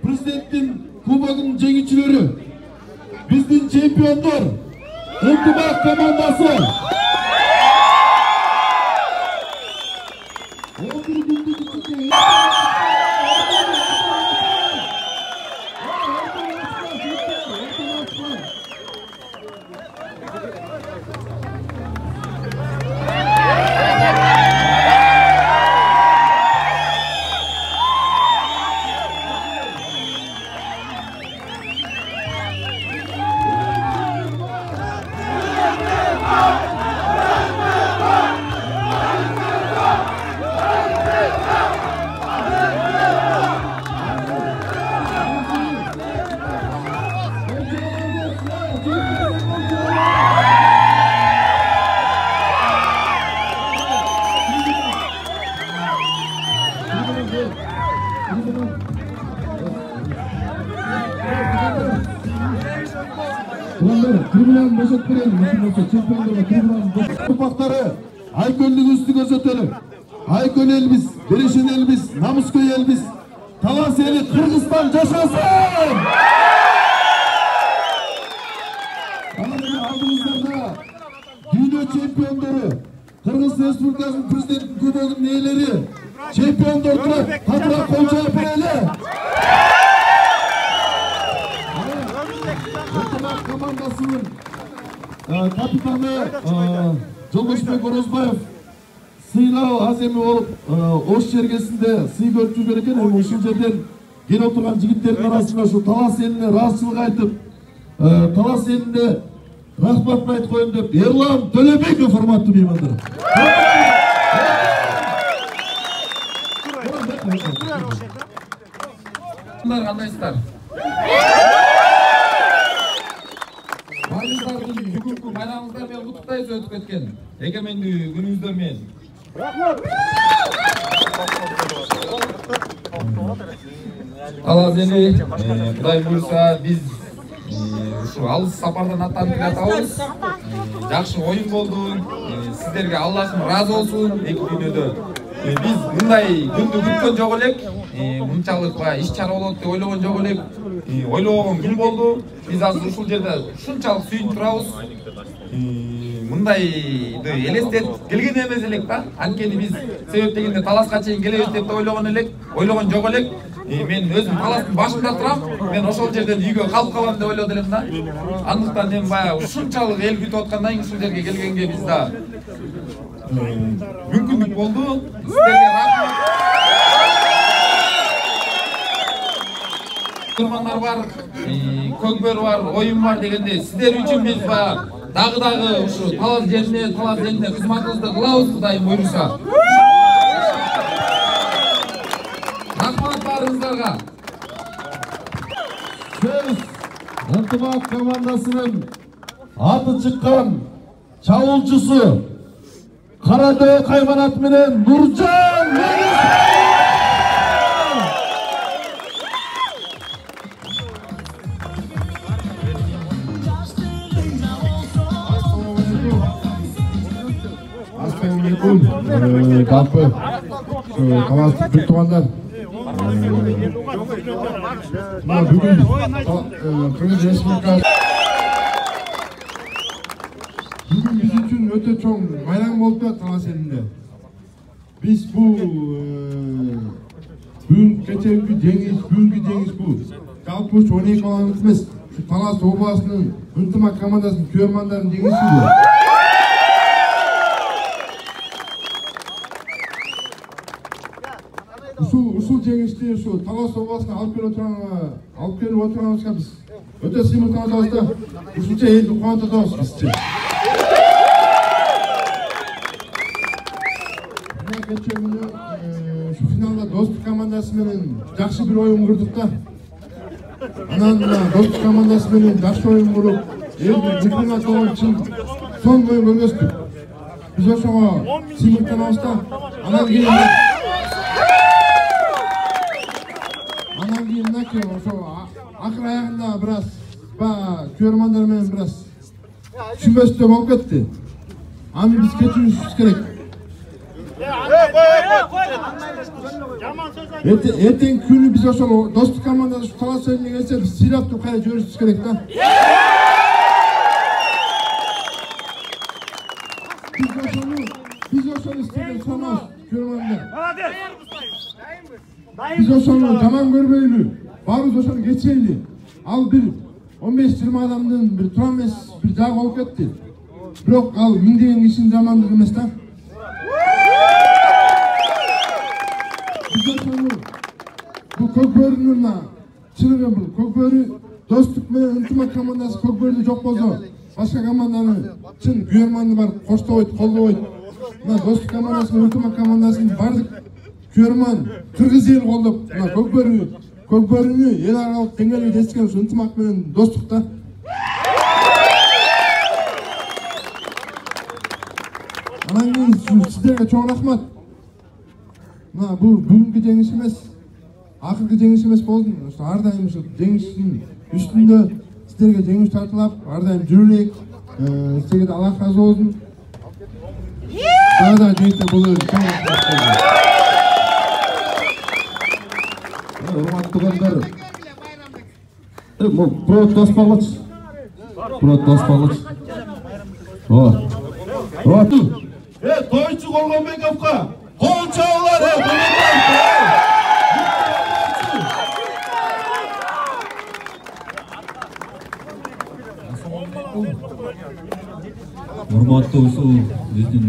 Президенттин кубогунун жеңүүчүлөрү биздин чемпиондор Ынтымак командасы. Tribunanın boşalt verelim. Çempiyonlarına tribunanın boşalt. Topakları Aykönlük üstü gözetelim. Aykön elbis, Berişin elbis, Namusköy elbis, Talaseli Kırgızstan yaşasın! Aldığınızda dünya çempiyonları, Kırgız Respublikası'nın Prezident Kuboğu'nun üyeleri, çempiyonlarına hatıra kolcağı bireyle. Ынтымак командасының капитаны Жолдошбек Орозбаев сыйлау аземи болуп Ош жергесинде сый көрүп жүргөн экен. Эми ушул жерден келип отурган жигиттердин арасында ушу Талас элине ыраазычылык айтып, Талас элине рахматын айтып коеюн деп Эрлан Төлөбеков урматтуу меймандар. Кандайсыздар? Бүгүнкү байрамыңыздар менен куттуктайбыз өтүп кеткен эгемендүү күнүңүздөр менен. Рахмат. Талас эли Кудай буйруса биз ушу алыс сапардан аттанып жатабыз. Жакшы оюн болду. Сиздерге Аллахым ыраазы болсун эки дүйнөдө. Биз мындай күндү күткөн жок элек. Мынчалык иш чара болот деп ойлогон жок элек. Ойлогон күн болду. Биз азыр ушул жерде ушунчалык сүйүнүп турабыз. Мындайды элестет келген эмес элек да. Анткени биз себеп дегенде Таласка чейин келебиз деп ойлогон жок элек. Мен өзүм Таластын башында турам. Мен ошол жерден үйгө калып калам деп ойлоду элем да. Андыктан эми баягы ушунчалык эл күтүп аткандан кийин ушул жерге келгенге биз да мүмкүндүк болду. Сиздерге рахмат. Көрмандар бар, көкбөр бар, оюн бар дегенде сиздер үчүн биз дагы ушу Талас жерине кызматыбызды кылабыз Кудайым буйруса. Рахмат баарыңыздарга. Сөз Ынтымак командасынын аты чыккан чабуулчусу Карадөө Кайманат менен Нуржан Kalpı Talas Türkmenler bugün Kırgız Respublikası öte çoğun bayram oldu da Talas elinde. Biz bu geçenki bugünkü cengiz bu. Kalkmış 12 olan etmez. Şu Talas Obası'nın ıntımak komandasının körmanların cengisi bu. Usul cengizde şu Talas Obası'na alıp gelip oturanımızga biz. Öte simultanız da usulca eldi kuantatımız bizce. Geçen günü şu finalda Dostluk komandası menen жақсы bir oyun kurduk da. Anan Dostluk komandası menen жақсы oyun kurup, elde çempionat olmak için son oyun көргөздүk. Biz ошого simultanabыз da анан кийин ошо акыр аягында бир аз көрөрмандар менен бир аз түшүнбөстүк болуп кетти. Аны биз кечиришибиз керек. Erten günü biz ошол Dostluk komandасы şu Talas eline gelse biz silap tup kaya жиберишибиz керек da. Biz ошону istеген сонабыз көрөрмандар. Biz ошону жаман көрбөйлү, баарыбыз ошону кечели. Ал бир 15-20 адамдын бир тура эмес бир жагы болуп кетти. Бирок ал миңдеген кишинин жамандыгы эмес да. Bu Көкбөрүнүн чыныгы бул. Көкбөрү Достук менен ынтымак командасы Көкбөрүдө жок болсо, башка команданы чын күйөрманды бар коштобойт, колдобойт. Мына Достук командасы менен ынтымак командасын бардык күйөрман кыргыз эл колдоп, мына Көкбөрүнү эл аралык деңгээлге жеткизген ушу ынтымак менен Достукта. Анан кийин сиздерге чоң рахмат. Мына бул бүгүнкү жеңиш эмес, акыркы жеңиш эмес болдун. Ошо ар дайым ушу жеңиштин үстүндө сиздерге жеңиш тартылап, ар дайым жүрөлүк. Сиздерге да Аллах разы болсун. Дагы да жыйынтык болуу чоң рахмат. Урматтуу кыздар. Бул провод таспагыч. Провод таспагыч. Тойчу Колгонбековго кол чабуулар. Урматтуу ушул биздин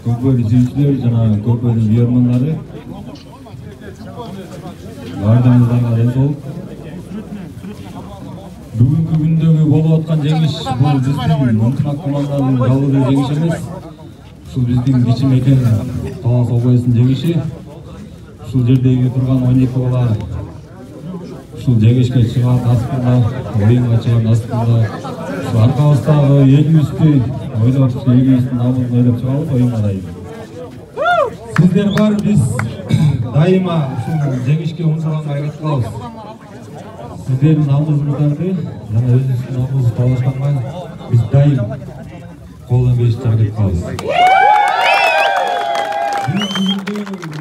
Көкбөрү изүүчүлөр жана Көкбөрү күйөрмандары. Бардыгыңыздарга ден соолук. Бүгүнкү күндөгү болуп аткан жеңиш бул биздин ынтымак команданын жалгыз жеңиши эмес. Ушул биздин кичи мекен Талас областынын жеңиши. Ушул жердеги турган 12 бала ушул жеңишке чыгат астында, оюнга чыгат астында. Ушул аркабыздагы элибизди ойлоп, элибиздин намысын ойлоп чыгабыз оюнга дайым. Сиздер бар, биз дайыма ушул жеңишке умтулганга аракет кылабыз. Сиздердин намысыңыздарды жана өзүбүздүн намысыбызды талашканга биз дайым колдон беришке аракет кылабыз. Бүгүндө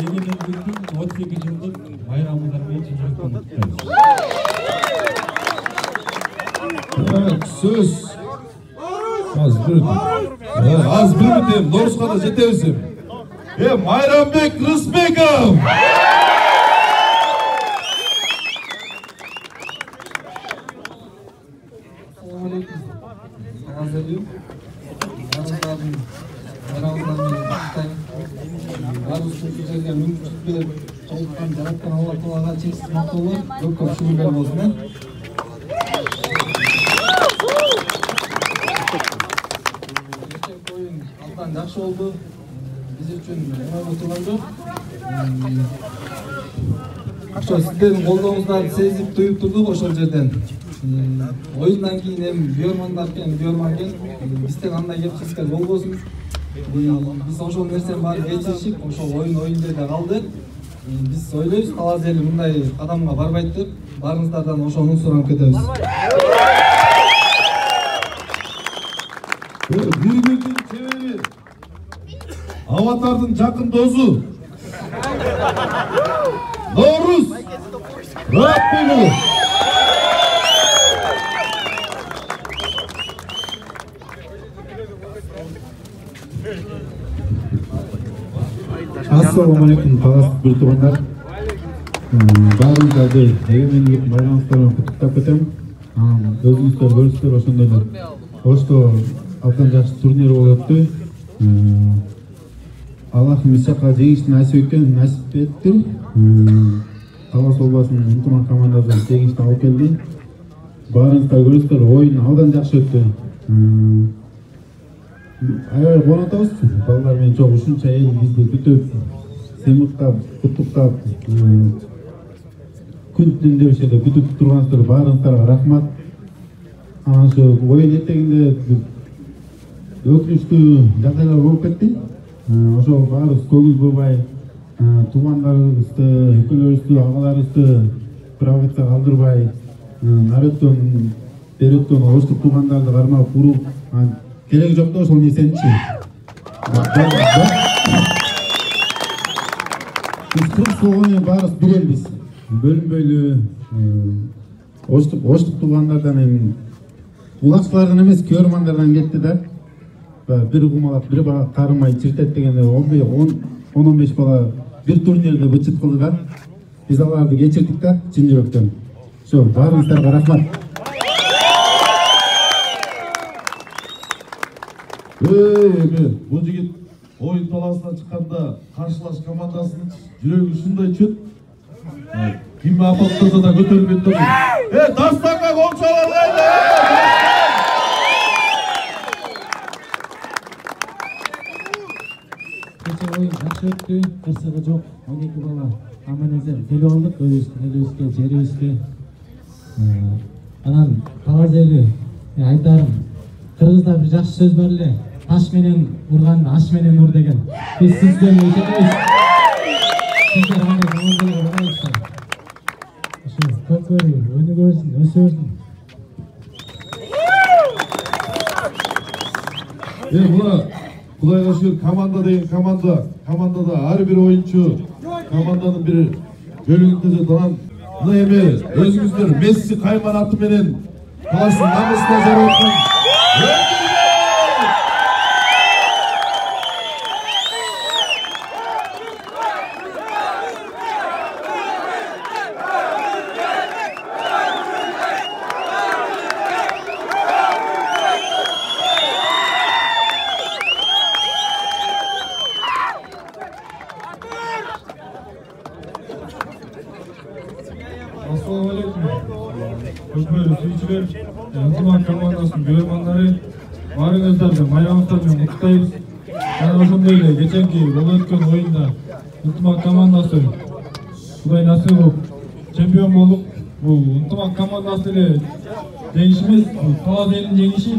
Егемен күндүн 32 жылдык байрамыңыздар менен чын жүрөктөн Evet, söz. Az bir bitim, Norska'da da жетебиз. Майрамбек Рысбеков. Жақсы oldu. Biz üçün önemli turlandı. Ошо сиздердин колдооңуздарды сезип туюп турдук ошол жерден. Оюндан кийин эми күйөрмандар кен, бизден андай кепчиликтер болбосун. Биз ошол нерсени баары кечиришип, ошол оюн жерде калды. Биз ойлойбуз, Талас эли мындай кадамга барбайт деп, баарыңыздардан ошону суранып кетебиз. Биrbirinin çeviri. Avatar'ın yakın dozu. Noruz. Rabbini. Assalamualaikum таластық бір туғандар. Бәріңіздерді егемендік байланыстарымен құттықтап кетемін. Өзіңіздер көрсіздер ошондой эле. Ошто абдан жакшы турнир болуп өттү. Аллах биз жака жеңишти насип этти. Талас областынын ынтымак командасы жеңишти алып келди. Баарыңыздар көрсүздөр, оюн абдан жакшы өттү. Аябай кубанатабыз. Балдар менен чоң ушунча эл бизди күтүп, сыймыктап, куттуктап, күн түн дебешеде күтүп турганыңыздар баарыңыздарга рахмат. Анан ошо оюн этегинде өкүнүчтүү жагдайлар болуп кетти. Ошо баарыбыз көңүл бурбай, туугандарыбызды, экөөлөрүбүздү, агаларыбызды провокация калтырбай, нарөттөн, берөттөн оштук туугандарды кармап уруп, кереги жок да ошол нерсеничи. Биз кыргыз болгону баарыбыз бир элбиз. Бөлүнбөйлү, оштук туугандардан эми улакчылардан эмес, көрөрмандардан кетти да. Бир кумалап, бир бала карымай чиртет дегенде 10-15 бала бир турнирде бычыт кылды да. Биз аларды кечирдик да, чын жүрөктөн. Ошо баарыңыздарга рахмат. Бул жигит оюн талаасына чыкканда каршылаш командасынын жүрөгү ушундай чөт. Ким апаттаса да көтөрүп кетти. Дастанга гол чалгайлы. Кече оюн жакшы өттү, кырсыгы жок. 12 бала аман-эсен келип алдык элибизге, жерибизге. Анан талас эли айтарым, кыргызда бир жакшы сөз бар эле. Таш менен урган, аш менен ур деген. Биз сизден өтөбүз. Сиздер кандай командаларга барасыздар? Ошо көпөрү өнүгө берсин, өсө берсин. Була Кудайга шүкүр команда деген командада ар бир оюнчу команданын бир бөлүгүндө турган. Мына эми өзүңүздөр Месси кайман аты менен таластын намысына жараткан. Assalamualaikum. Көпөрү сүйүүчүлөр, ынтымак командасынын көрөрмандары, баарыңыздарды майрамыңыздар менен куттуктайбыз. Жана ошондой эле кеченки болуп өткөн оюнда ынтымак командасы Кудай насип кылып чемпион болдук. Бул ынтымак командасы эле жеңиш эмес, бул талас элинин жеңиши.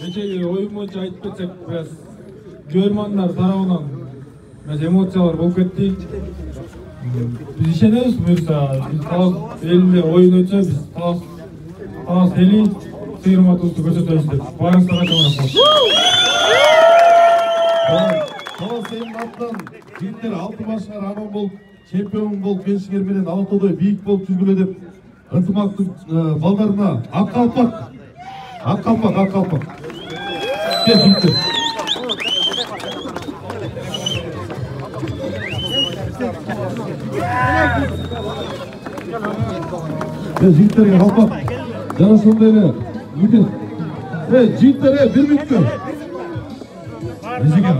Кечеги оюн боюнча айтып кетсек, бираз көрөрмандар тарабынан эмоциялар болуп кетти. Биз ишенебиз, буюрса биз талас элинде оюн өтсө, биз талас эли сыйырматыбызды көрсөтөбүз деп баарыңыздарга чоң рахмат. Талас элинин атынан жигиттер 6 башкар аман болуп, чемпион болуп келишиңер менен Алатоодой бийик болуп жүргүлө деп ынтымактын балдарына ак калпак. Кел жигиттер. Жигиттерге калпак. Жана ошондой эле бүтүн. Жигиттер бир бүткө. Эжеге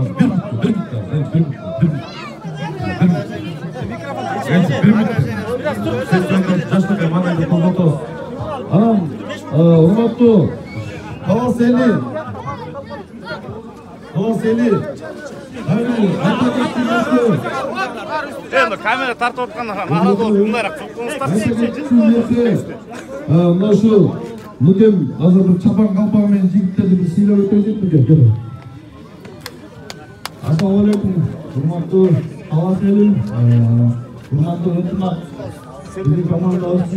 бир жаштыкка мандайды колдотобуз. Анан урматтуу талас эли. Енді камера тартып отқанда мағалады ол мұнайрақ мына ушу Нукем азыр бир чапан калпагы менен жигиттерди бир сыйлап өтөйүнү деп. Assalamualaikum, урматтуу талас элим, урматтуу ынтымак биздин командабыз